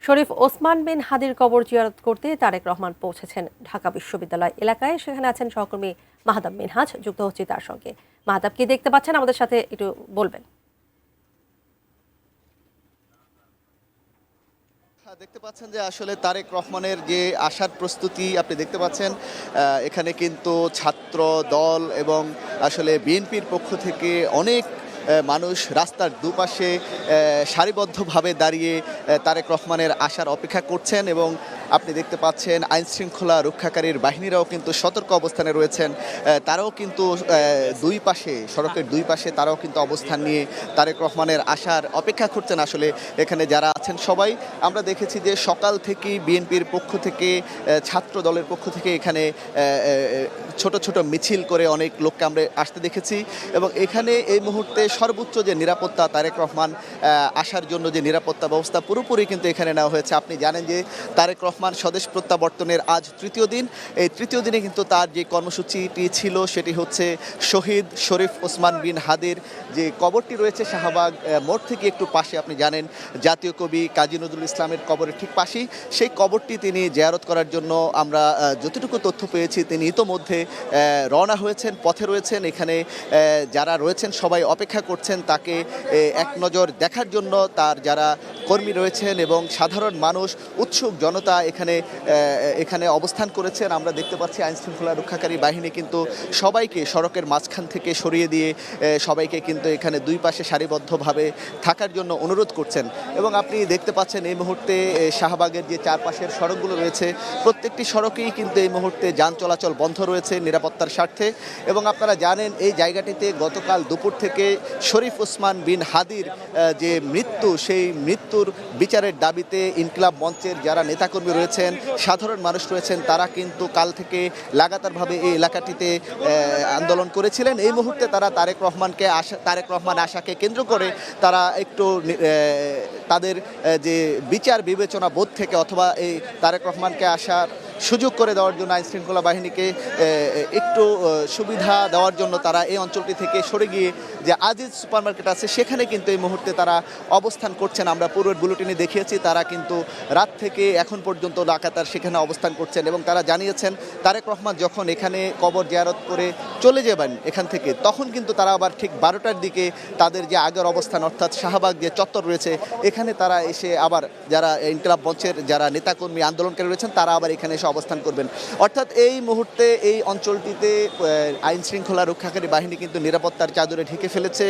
শরীফ ওসমান বিন হাদির কবর জিয়ারত করতে তারেক রহমান পৌঁছেছেন ঢাকা বিশ্ববিদ্যালয় এলাকায়। সেখানে আছেন সহকর্মী মাহাতাব মিনহাজ, যুক্ত হচ্ছি তার সঙ্গে। মাহাতাব, কি দেখতে পাচ্ছেন আমাদের সাথে একটু বলবেন? দেখতে পাচ্ছেন যে আসলে তারেক রহমানের যে আসার প্রস্তুতি আপনি দেখতে পাচ্ছেন। এখানে কিন্তু ছাত্র দল এবং আসলে বিএনপির পক্ষ থেকে অনেক মানুষ রাস্তার দুপাশে সারিবদ্ধভাবে দাঁড়িয়ে তারেক রহমানের আসার অপেক্ষা করছেন। এবং আপনি দেখতে পাচ্ছেন আইন শৃঙ্খলা রক্ষাকারীর বাহিনীরাও কিন্তু সতর্ক অবস্থানে রয়েছেন। তারাও কিন্তু দুই পাশে, সড়কের দুই পাশে তারাও কিন্তু অবস্থান নিয়ে তারেক রহমানের আসার অপেক্ষা করছেন। আসলে এখানে যারা আছেন সবাই আমরা দেখেছি যে সকাল থেকেই বিএনপির পক্ষ থেকে, ছাত্র দলের পক্ষ থেকে এখানে ছোট ছোট মিছিল করে অনেক লোককে আমরা আসতে দেখেছি। এবং এখানে এই মুহূর্তে সর্বোচ্চ যে নিরাপত্তা, তারেক রহমান আসার জন্য যে নিরাপত্তা ব্যবস্থা পুরোপুরি কিন্তু এখানে নেওয়া হয়েছে। আপনি জানেন যে তারেক রহমান স্বদেশ প্রত্যাবর্তনের আজ তৃতীয় দিন। এই তৃতীয় দিনে কিন্তু তার যে কর্মসূচিটি ছিল সেটি হচ্ছে শহীদ শরীফ ওসমান বিন হাদির যে কবরটি রয়েছে শাহবাগ মোড় থেকে একটু পাশে, আপনি জানেন জাতীয় কবি কাজী নজরুল ইসলামের কবরের ঠিক পাশেই সেই কবরটি তিনি জিয়ারত করার জন্য আমরা যতটুকু তথ্য পেয়েছি তিনি ইতোমধ্যে রওনা হয়েছেন, পথে রয়েছেন। এখানে যারা রয়েছেন সবাই অপেক্ষা করছেন তাকে এক নজর দেখার জন্য। তার যারা কর্মী রয়েছেন এবং সাধারণ মানুষ, উৎসুক জনতা এখানে অবস্থান করেছেন। আমরা দেখতে পাচ্ছি আইন শৃঙ্খলা রক্ষাকারী বাহিনী কিন্তু সবাইকে সড়কের মাঝখান থেকে সরিয়ে দিয়ে সবাইকে কিন্তু এখানে দুই পাশে সারিবদ্ধভাবে থাকার জন্য অনুরোধ করছেন। এবং আপনি দেখতে পাচ্ছেন এই মুহূর্তে শাহবাগের যে চারপাশের সড়কগুলো রয়েছে প্রত্যেকটি সড়কেই কিন্তু এই মুহূর্তে যান চলাচল বন্ধ রয়েছে নিরাপত্তার স্বার্থে। এবং আপনারা জানেন এই জায়গাটিতে গতকাল দুপুর থেকে শরীফ ওসমান বিন হাদির যে মৃত্যু, সেই মৃত্যুর বিচারের দাবিতে ইনকিলাব মঞ্চের যারা নেতাকর্মী রয়েছেন, সাধারণ মানুষ রয়েছেন, তারা কিন্তু কাল থেকে লাগাতারভাবে এই এলাকাটিতে আন্দোলন করেছিলেন। এই মুহূর্তে তারা তারেক রহমান আশাকে কেন্দ্র করে তারা একটু তাদের যে বিচার বিবেচনা বোধ থেকে অথবা এই তারেক রহমানকে আসার সুযোগ করে দেওয়ার জন্য আইন শৃঙ্খলা বাহিনীকে একটু সুবিধা দেওয়ার জন্য তারা এই অঞ্চলটি থেকে সরে গিয়ে যে আজিজ সুপারমার্কেট আছে সেখানে কিন্তু এই মুহূর্তে তারা অবস্থান করছেন। আমরা পূর্বের বুলেটিনে দেখিয়েছি তারা কিন্তু রাত থেকে এখন পর্যন্ত লাগাতার সেখানে অবস্থান করছেন। এবং তারা জানিয়েছেন তারেক রহমান যখন এখানে কবর জিয়ারত করে চলে যাবেন এখান থেকে, তখন কিন্তু তারা আবার ঠিক 12টার দিকে তাদের যে আগের অবস্থান অর্থাৎ শাহবাগ যে চত্বর রয়েছে এখানে তারা এসে আবার যারা ইনকিলাব মঞ্চের যারা নেতাকর্মী আন্দোলনকারী রয়েছেন তারা আবার এখানে এসে অবস্থান করবেন। অর্থাৎ এই মুহূর্তে এই অঞ্চলটিতে আইন শৃঙ্খলা রক্ষাকারী বাহিনী কিন্তু নিরাপত্তার চাদরে ঢেকে ফেলেছে।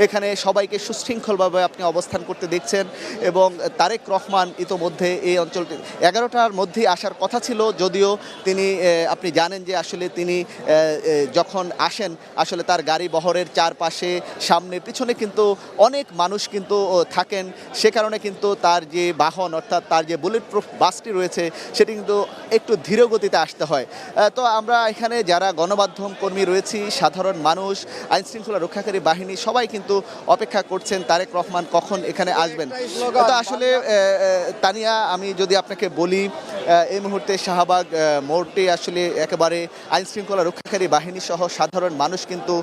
এখানে সবাইকে সুশৃঙ্খলভাবে আপনি অবস্থান করতে দেখছেন। এবং তারেক রহমান ইতোমধ্যে এই অঞ্চলটি 11টার মধ্যেই আসার কথা ছিল, যদিও তিনি আপনি জানেন যে আসলে তিনি যখন আসেন আসলে তার গাড়ি বহরের চারপাশে সামনে পিছনে কিন্তু অনেক মানুষ কিন্তু থাকেন। সে কারণে কিন্তু তার যে বাহন অর্থাৎ তার যে বুলেট প্রুফ বাসটি রয়েছে সেটি কিন্তু একটু ধীর গতিতে আসতে হয়। তো আমরা এখানে যারা গণমাধ্যম কর্মী রয়েছি, সাধারণ মানুষ, আইন শৃঙ্খলা রক্ষাকারী বাহিনী সবাই কিন্তু অপেক্ষা করছেন তারেক রহমান কখন এখানে আসবেন। তো আসলে তানিয়া, আমি যদি আপনাকে বলি এই মুহূর্তে শাহবাগ মোড়টি আসলে একেবারে আইন শৃঙ্খলা রক্ষাকারী বাহিনী সহ সাধারণ মানুষ কিন্তু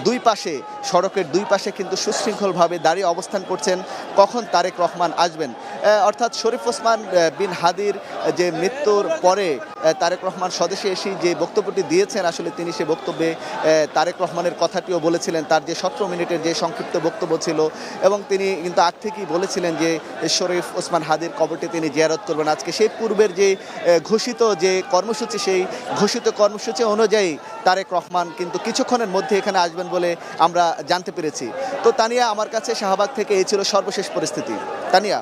দুই পাশে, সড়কের দুই পাশে কিন্তু সুশৃঙ্খলভাবে দাঁড়িয়ে অবস্থান করছেন কখন তারেক রহমান আসবেন। অর্থাৎ শরীফ ওসমান বিন হাদির যে মৃত্যুর পরে তারেক রহমান স্বদেশে এসে যে বক্তব্যটি দিয়েছেন আসলে তিনি সে বক্তব্যে তারেক রহমানের কথাটিও বলেছিলেন। তার যে 17 মিনিটের যে সংক্ষিপ্ত বক্তব্য ছিল এবং তিনি কিন্তু আগ থেকেই বলেছিলেন যে শরীফ ওসমান হাদির কবরটি তিনি জিয়ারত করবেন আজকে। সেই পূর্বের যে ঘোষিত যে কর্মসূচি, সেই ঘোষিত কর্মসূচি অনুযায়ী তারেক রহমান কিন্তু কিছুক্ষণের মধ্যে এখানে আসবেন বলে আমরা জানতে পেরেছি। তো তানিয়া, আমার কাছে শাহবাগ থেকে এই ছিল সর্বশেষ পরিস্থিতি। তানিয়া।